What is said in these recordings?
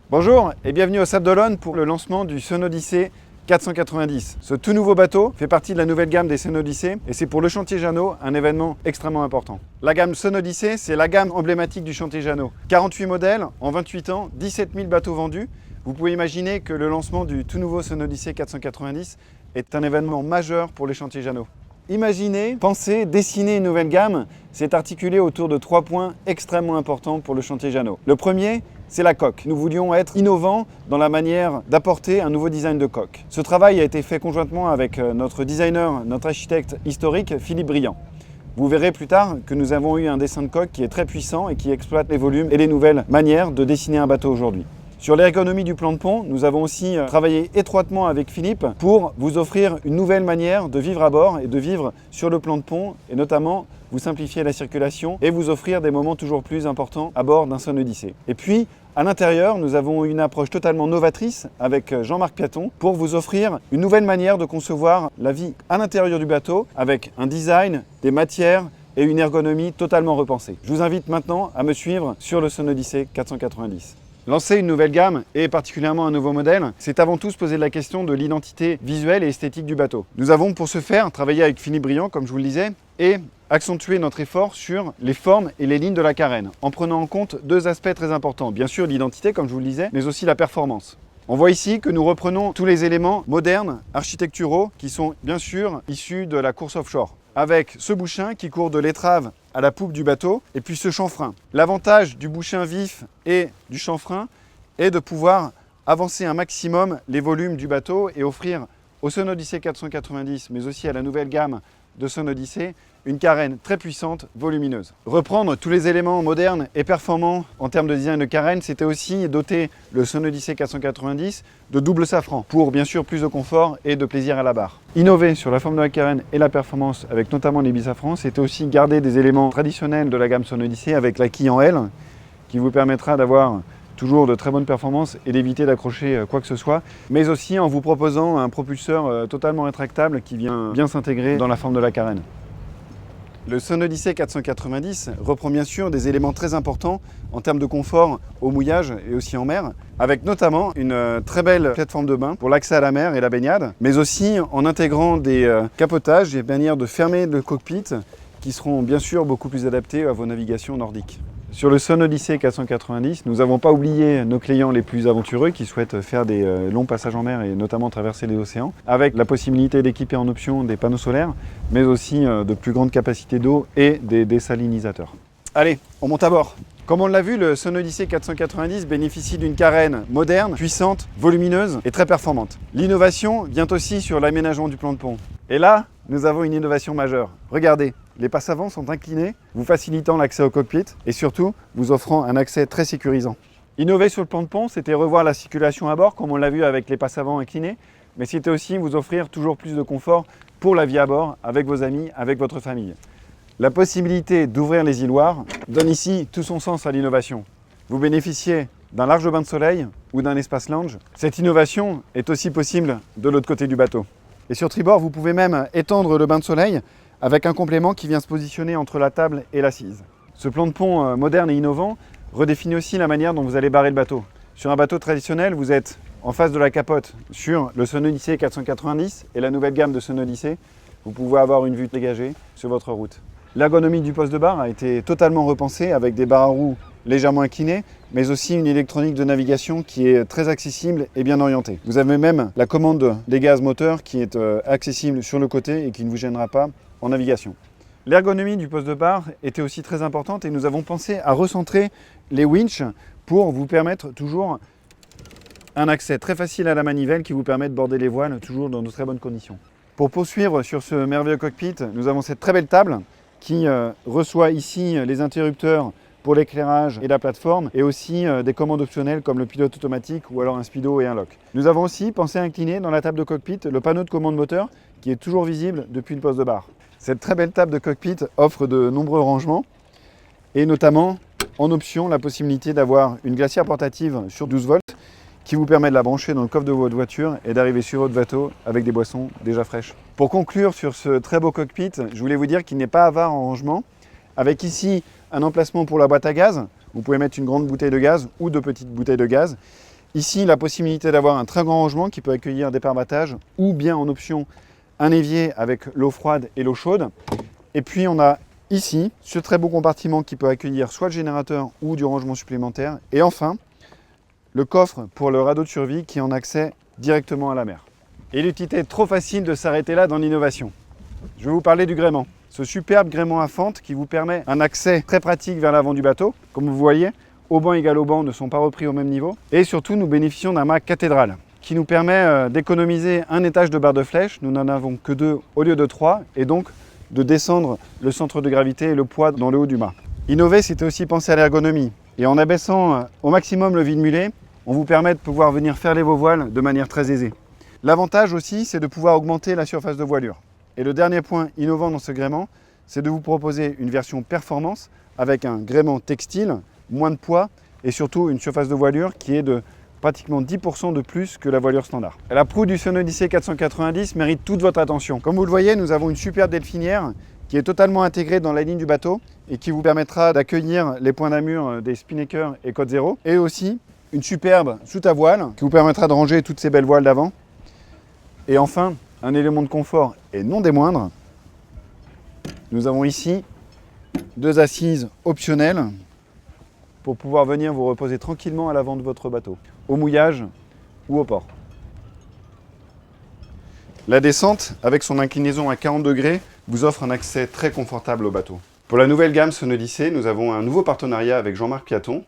Bonjour et bienvenue au Sable d'Olonne pour le lancement du Sun-Odyssey 490. Ce tout nouveau bateau fait partie de la nouvelle gamme des Sun-Odyssey et c'est pour le chantier Jeannot un événement extrêmement important. La gamme Sun-Odyssey, c'est la gamme emblématique du chantier Jeannot. 48 modèles en 28 ans, 17 000 bateaux vendus. Vous pouvez imaginer que le lancement du tout nouveau Sun-Odyssey 490 est un événement majeur pour les chantiers Jeannot. Imaginez, penser, dessiner une nouvelle gamme, c'est articulé autour de 3 points extrêmement importants pour le chantier Jeannot. Le premier, c'est la coque. Nous voulions être innovants dans la manière d'apporter un nouveau design de coque. Ce travail a été fait conjointement avec notre designer, notre architecte historique, Philippe Briand. Vous verrez plus tard que nous avons eu un dessin de coque qui est très puissant et qui exploite les volumes et les nouvelles manières de dessiner un bateau aujourd'hui. Sur l'ergonomie du plan de pont, nous avons aussi travaillé étroitement avec Philippe pour vous offrir une nouvelle manière de vivre à bord et de vivre sur le plan de pont et notamment vous simplifier la circulation et vous offrir des moments toujours plus importants à bord d'un Sun-Odyssey. Et puis, à l'intérieur, nous avons une approche totalement novatrice avec Jean-Marc Piaton pour vous offrir une nouvelle manière de concevoir la vie à l'intérieur du bateau avec un design, des matières et une ergonomie totalement repensée. Je vous invite maintenant à me suivre sur le Sun-Odyssey 490. Lancer une nouvelle gamme et particulièrement un nouveau modèle, c'est avant tout se poser la question de l'identité visuelle et esthétique du bateau. Nous avons pour ce faire travaillé avec Philippe Briand, comme je vous le disais, et accentuer notre effort sur les formes et les lignes de la carène, en prenant en compte deux aspects très importants. Bien sûr l'identité, comme je vous le disais, mais aussi la performance. On voit ici que nous reprenons tous les éléments modernes, architecturaux, qui sont bien sûr issus de la course offshore, avec ce bouchin qui court de l'étrave à la poupe du bateau, et puis ce chanfrein. L'avantage du bouchin vif et du chanfrein est de pouvoir avancer un maximum les volumes du bateau et offrir au Sun-Odyssey 490, mais aussi à la nouvelle gamme de Sun-Odyssey, une carène très puissante, volumineuse. Reprendre tous les éléments modernes et performants en termes de design de carène, c'était aussi doter le Sun-Odyssey 490 de double safran pour bien sûr plus de confort et de plaisir à la barre. Innover sur la forme de la carène et la performance avec notamment les bisafrans, c'était aussi garder des éléments traditionnels de la gamme Sun-Odyssey avec la quille en L qui vous permettra d'avoir toujours de très bonnes performances et d'éviter d'accrocher quoi que ce soit, mais aussi en vous proposant un propulseur totalement rétractable qui vient bien s'intégrer dans la forme de la carène. Le Sun-Odyssey 490 reprend bien sûr des éléments très importants en termes de confort au mouillage et aussi en mer, avec notamment une très belle plateforme de bain pour l'accès à la mer et la baignade, mais aussi en intégrant des capotages, des manières de fermer le cockpit qui seront bien sûr beaucoup plus adaptés à vos navigations nordiques. Sur le Sun-Odyssey 490, nous n'avons pas oublié nos clients les plus aventureux qui souhaitent faire des longs passages en mer et notamment traverser les océans, avec la possibilité d'équiper en option des panneaux solaires, mais aussi de plus grandes capacités d'eau et des désalinisateurs. Allez, on monte à bord. Comme on l'a vu, le Sun-Odyssey 490 bénéficie d'une carène moderne, puissante, volumineuse et très performante. L'innovation vient aussi sur l'aménagement du plan de pont. Et là, nous avons une innovation majeure. Regardez, les passes avant sont inclinées, vous facilitant l'accès au cockpit et surtout vous offrant un accès très sécurisant. Innover sur le plan de pont, c'était revoir la circulation à bord, comme on l'a vu avec les passes avant inclinées, mais c'était aussi vous offrir toujours plus de confort pour la vie à bord, avec vos amis, avec votre famille. La possibilité d'ouvrir les îloirs donne ici tout son sens à l'innovation. Vous bénéficiez d'un large bain de soleil ou d'un espace lounge. Cette innovation est aussi possible de l'autre côté du bateau. Et sur tribord, vous pouvez même étendre le bain de soleil avec un complément qui vient se positionner entre la table et l'assise. Ce plan de pont moderne et innovant redéfinit aussi la manière dont vous allez barrer le bateau. Sur un bateau traditionnel, vous êtes en face de la capote sur le Sun-Odyssey 490 et la nouvelle gamme de Sun-Odyssey. Vous pouvez avoir une vue dégagée sur votre route. L'ergonomie du poste de barre a été totalement repensée avec des barres à roues légèrement inclinées, mais aussi une électronique de navigation qui est très accessible et bien orientée. Vous avez même la commande des gaz moteurs qui est accessible sur le côté et qui ne vous gênera pas en navigation. L'ergonomie du poste de barre était aussi très importante et nous avons pensé à recentrer les winches pour vous permettre toujours un accès très facile à la manivelle qui vous permet de border les voiles toujours dans de très bonnes conditions. Pour poursuivre sur ce merveilleux cockpit, nous avons cette très belle table qui reçoit ici les interrupteurs pour l'éclairage et la plateforme et aussi des commandes optionnelles comme le pilote automatique ou alors un speedo et un lock. Nous avons aussi pensé à incliner dans la table de cockpit le panneau de commande moteur qui est toujours visible depuis le poste de barre. Cette très belle table de cockpit offre de nombreux rangements et notamment en option la possibilité d'avoir une glacière portative sur 12 volts qui vous permet de la brancher dans le coffre de votre voiture et d'arriver sur votre bateau avec des boissons déjà fraîches. Pour conclure sur ce très beau cockpit, je voulais vous dire qu'il n'est pas avare en rangement, avec ici un emplacement pour la boîte à gaz. Vous pouvez mettre une grande bouteille de gaz ou de petites bouteilles de gaz. Ici, la possibilité d'avoir un très grand rangement qui peut accueillir des perbattages ou bien en option un évier avec l'eau froide et l'eau chaude. Et puis on a ici ce très beau compartiment qui peut accueillir soit le générateur ou du rangement supplémentaire. Et enfin, le coffre pour le radeau de survie qui en accès directement à la mer. Et l'utilité est trop facile de s'arrêter là dans l'innovation. Je vais vous parler du gréement. Ce superbe gréement à fente qui vous permet un accès très pratique vers l'avant du bateau. Comme vous voyez, haubans égal haubans ne sont pas repris au même niveau. Et surtout, nous bénéficions d'un mât cathédrale qui nous permet d'économiser un étage de barre de flèche. Nous n'en avons que 2 au lieu de 3 et donc de descendre le centre de gravité et le poids dans le haut du mât. Innover, c'était aussi penser à l'ergonomie. Et en abaissant au maximum le vide-mulet, on vous permet de pouvoir venir ferler vos voiles de manière très aisée. L'avantage aussi, c'est de pouvoir augmenter la surface de voilure. Et le dernier point innovant dans ce gréement, c'est de vous proposer une version performance avec un gréement textile, moins de poids et surtout une surface de voilure qui est de pratiquement 10% de plus que la voilure standard. La proue du Sonodyssée 490 mérite toute votre attention. Comme vous le voyez, nous avons une superbe delphinière qui est totalement intégrée dans la ligne du bateau et qui vous permettra d'accueillir les points d'amure des Spinnaker et Code Zero. Et aussi une superbe soute à voile qui vous permettra de ranger toutes ces belles voiles d'avant. Et enfin, un élément de confort et non des moindres, nous avons ici 2 assises optionnelles pour pouvoir venir vous reposer tranquillement à l'avant de votre bateau, au mouillage ou au port. La descente, avec son inclinaison à 40 degrés, vous offre un accès très confortable au bateau. Pour la nouvelle gamme Sonodyssée, nous avons un nouveau partenariat avec Jean-Marc Piaton.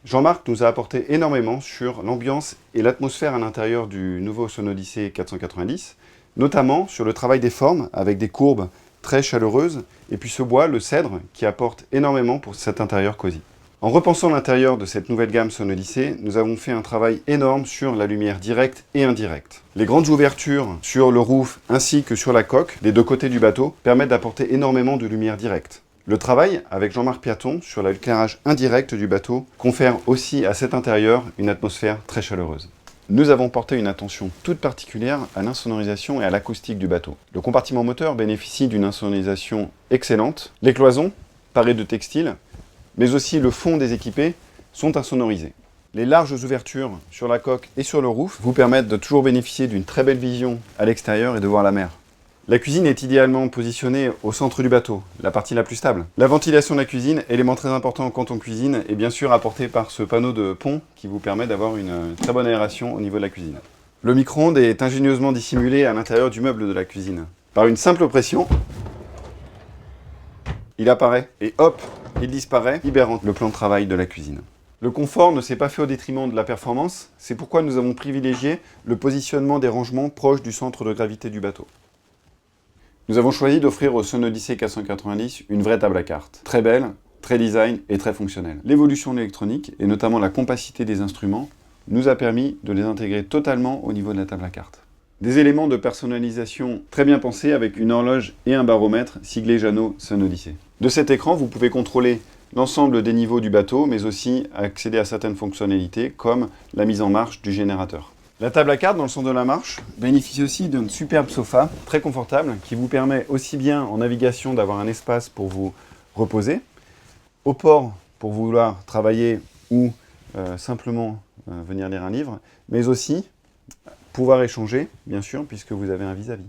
Jean-Marc nous a apporté énormément sur l'ambiance et l'atmosphère à l'intérieur du nouveau Sonodyssée 490, notamment sur le travail des formes avec des courbes très chaleureuses, et puis ce bois, le cèdre, qui apporte énormément pour cet intérieur cosy. En repensant l'intérieur de cette nouvelle gamme Sonodyssée, nous avons fait un travail énorme sur la lumière directe et indirecte. Les grandes ouvertures sur le roof ainsi que sur la coque, des 2 côtés du bateau, permettent d'apporter énormément de lumière directe. Le travail avec Jean-Marc Piaton sur l'éclairage indirect du bateau confère aussi à cet intérieur une atmosphère très chaleureuse. Nous avons porté une attention toute particulière à l'insonorisation et à l'acoustique du bateau. Le compartiment moteur bénéficie d'une insonorisation excellente. Les cloisons, parées de textile, mais aussi le fond des équipés, sont insonorisés. Les larges ouvertures sur la coque et sur le roof vous permettent de toujours bénéficier d'une très belle vision à l'extérieur et de voir la mer. La cuisine est idéalement positionnée au centre du bateau, la partie la plus stable. La ventilation de la cuisine, élément très important quand on cuisine, est bien sûr apportée par ce panneau de pont qui vous permet d'avoir une très bonne aération au niveau de la cuisine. Le micro-ondes est ingénieusement dissimulé à l'intérieur du meuble de la cuisine. Par une simple pression, il apparaît et hop, il disparaît, libérant le plan de travail de la cuisine. Le confort ne s'est pas fait au détriment de la performance, c'est pourquoi nous avons privilégié le positionnement des rangements proches du centre de gravité du bateau. Nous avons choisi d'offrir au Sonodyssée 490 une vraie table à cartes. Très belle, très design et très fonctionnelle. L'évolution de l'électronique, et notamment la compacité des instruments, nous a permis de les intégrer totalement au niveau de la table à cartes. Des éléments de personnalisation très bien pensés avec une horloge et un baromètre siglé Jeannot Sonodyssée. De cet écran, vous pouvez contrôler l'ensemble des niveaux du bateau, mais aussi accéder à certaines fonctionnalités comme la mise en marche du générateur. La table à cartes dans le centre de la marche bénéficie aussi d'un superbe sofa très confortable qui vous permet aussi bien en navigation d'avoir un espace pour vous reposer, au port pour vouloir travailler ou simplement venir lire un livre, mais aussi pouvoir échanger, bien sûr, puisque vous avez un vis-à-vis.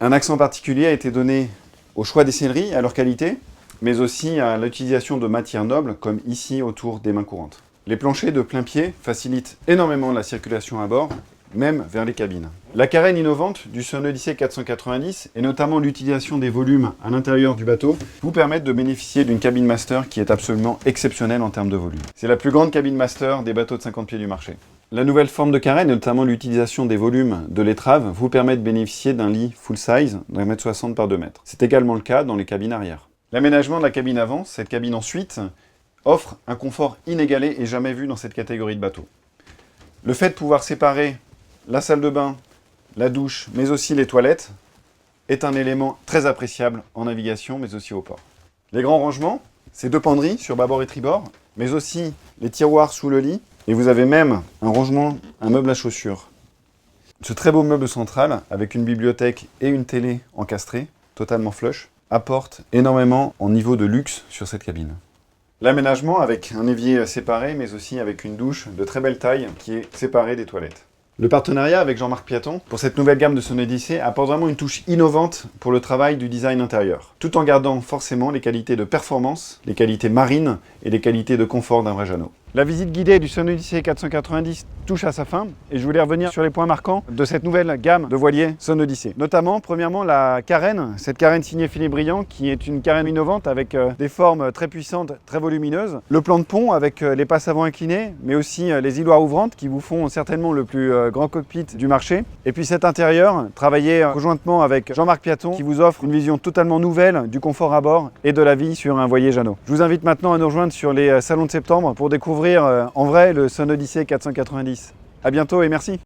Un accent particulier a été donné au choix des selleries, à leur qualité, mais aussi à l'utilisation de matières nobles, comme ici autour des mains courantes. Les planchers de plein pied facilitent énormément la circulation à bord, même vers les cabines. La carène innovante du Sonodyssée 490, et notamment l'utilisation des volumes à l'intérieur du bateau, vous permettent de bénéficier d'une cabine master qui est absolument exceptionnelle en termes de volume. C'est la plus grande cabine master des bateaux de 50 pieds du marché. La nouvelle forme de carène, et notamment l'utilisation des volumes de l'étrave, vous permet de bénéficier d'un lit full size d'1,60 m par 2 m. C'est également le cas dans les cabines arrière. L'aménagement de la cabine avant, cette cabine ensuite, offre un confort inégalé et jamais vu dans cette catégorie de bateau. Le fait de pouvoir séparer la salle de bain, la douche, mais aussi les toilettes, est un élément très appréciable en navigation, mais aussi au port. Les grands rangements, c'est 2 penderies sur bâbord et tribord, mais aussi les tiroirs sous le lit, et vous avez même un rangement, un meuble à chaussures. Ce très beau meuble central, avec une bibliothèque et une télé encastrée, totalement flush, apporte énormément en niveau de luxe sur cette cabine. L'aménagement avec un évier séparé, mais aussi avec une douche de très belle taille qui est séparée des toilettes. Le partenariat avec Jean-Marc Piaton pour cette nouvelle gamme de Sonodyssé apporte vraiment une touche innovante pour le travail du design intérieur, tout en gardant forcément les qualités de performance, les qualités marines et les qualités de confort d'un vrai Jeannot. La visite guidée du Sonodyssé 490 touche à sa fin et je voulais revenir sur les points marquants de cette nouvelle gamme de voiliers Sonodyssé. Notamment, premièrement, la carène, cette carène signée Philippe Briand qui est une carène innovante avec des formes très puissantes, très volumineuses. Le plan de pont avec les passes avant inclinées, mais aussi les îloires ouvrantes qui vous font certainement le plus grand cockpit du marché. Et puis cet intérieur, travaillé conjointement avec Jean-Marc Piaton qui vous offre une vision totalement nouvelle du confort à bord et de la vie sur un voilier Jeannot. Je vous invite maintenant à nous rejoindre sur les salons de septembre pour découvrir en vrai le Sonodyssé 490. À bientôt et merci.